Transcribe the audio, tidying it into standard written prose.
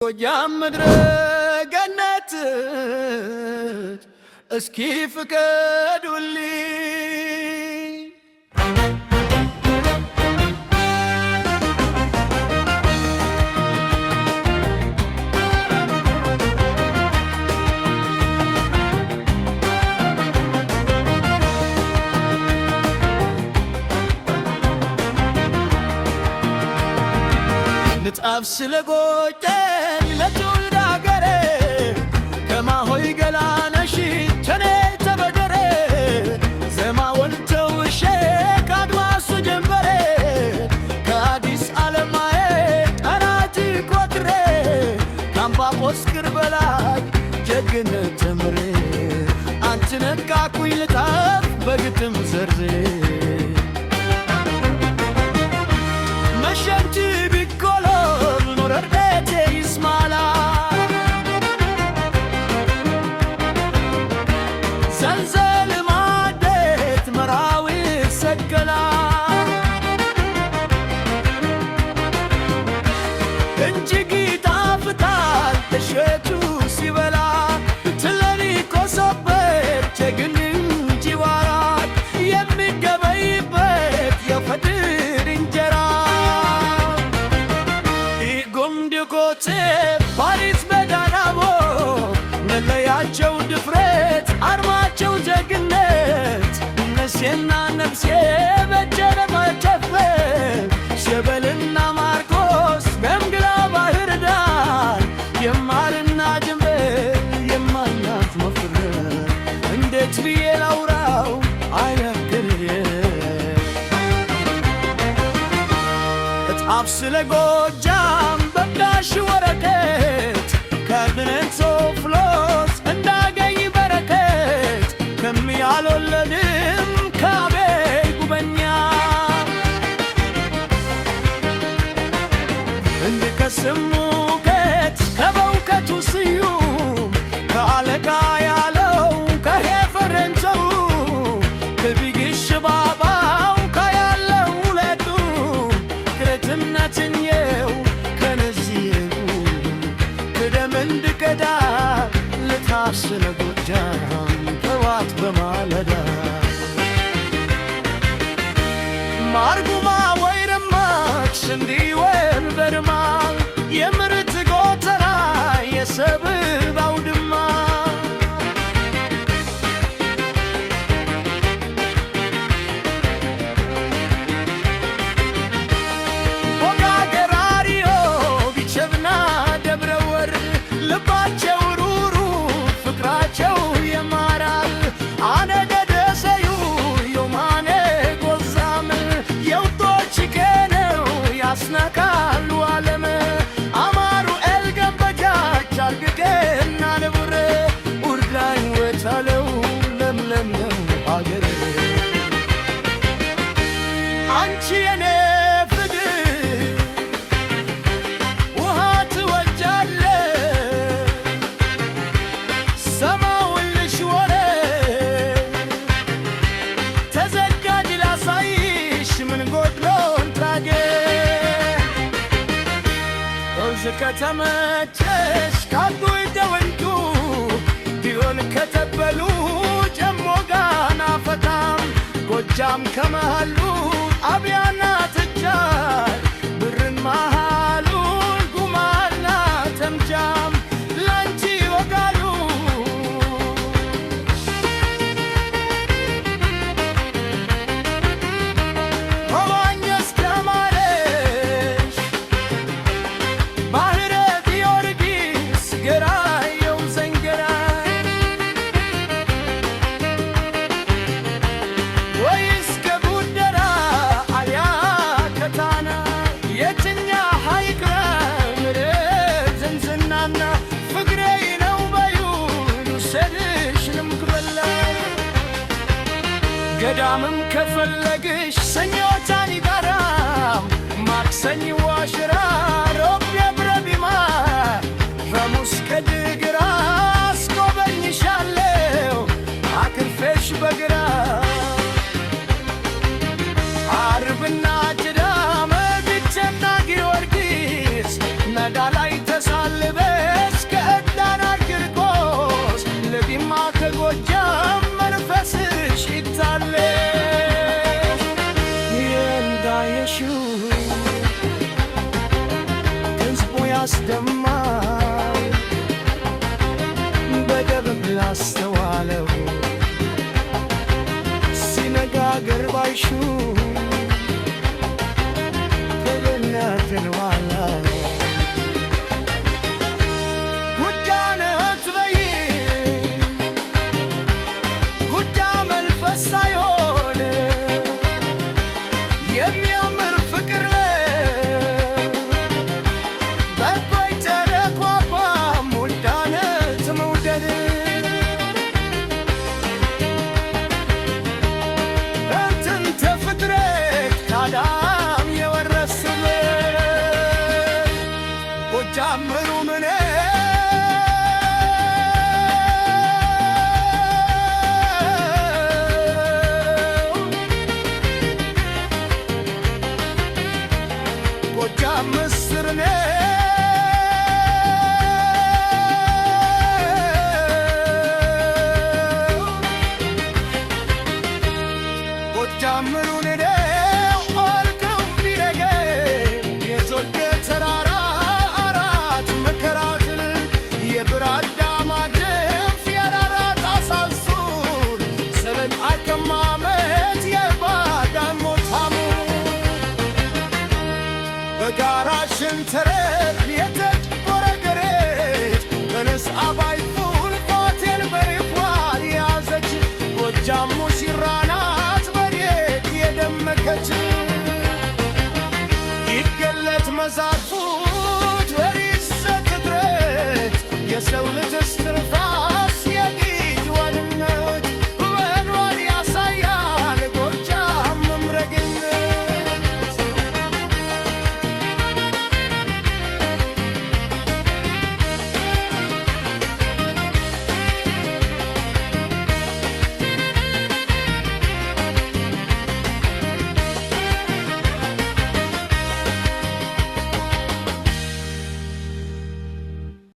ጎጃም ምድረ ገነት እስኪ ፍቀዱልኝ ንጣፍ ስለጎጨኝ ለትውልድ አገሬ ከማሆይ ገላነሽ ተኔ ተበደሬ ዜማ ወልተውሼ ከአድማሱ ጀንበሬ ከአዲስ ዓለማዬ ጠናት ቆጥሬ ካምባቆስ ቅር በላይ ጀግነት ተምሬ አንቺ ነቃኩኝ ልጣፍ በግጥም ዘርዜ መሸንቲ ዘልዘል ማደት መራዊ ሰገላ እንጅግ ይጣፍጣል እሸቱ ሲበላ ትለኒ ኮሶበት ጀግን ጅዋራት የሚገበይበት የፈድር እንጀራ ኢጎምድጎቴ ፓሪስ በዳናቦ መለያቸው ድፍረት አርማቸው ጀግነት ነፍሴና ነፍሴ በጀረ መጨፈር ሸበልና ማርቆስ ገምግላ ባህር ዳር የማርና ጅንበር የማናት መፍረር እንዴት ብዬ ላውራው አይነግርህ እጣፍ ስለ ጎጃም በጋሽ ወረቀት ከብነት ሶፍሎስ እንዳገኝ በረከት ከሚያልወለድም ካቤ ጉበኛ እንድከስሙከት ከበውከቱ ስዩም ከአለቃ ያለው ከሄፈረንቸው ከቢግሽ ባባው ከያለው ሁለቱ ክረትነትኘው ከነዚየው ክደም እንድቀዳ ልጣፍ ስለ ጎጃም ጠዋት በማለዳ ማርጉማ ወይረማች እንዲወል በርማ የምርት ጎተራ የሰብብ አውድማ ቦጋ ገራሪዮ ቢቸብና ደብረ ወር ልባቸው ሩሩ ፍቅራቸው የማራል አነደደሰዩ ዮማኔ ጎዛም የውጦች ከነው ያስነካሉ ዓለም አማሩ ኤልገበጃች አርግገና ንቡር ኡርዳኝ ወታለው ለምለም ነው አገሬ አንቺ የኔ ከተመቸሽ ካጉይ ደወንቱ ቢሆን ከተበሉ ጀሞ ጋና ፈታም ጎጃም ከመሃሉ አብያና ትጃር ብርን መሃሉን ጉማና ተምጃም ላንቺ ወጋሉ ገዳምም ከፈለግሽ ሰኞታኒ ጋራ ማክሰኝ ዋሽራ ሮብ የብረቢማ ሐሙስ ከድግራ አስጎበኝሻለው አክርፌሽ በግራ አርብና ጅዳመ ቢቸና ጊዮርጊስ ነጋ ላይ ተሳልበ ይሰማል በደንብ ላስተዋለው ሲነጋገር ባይሹ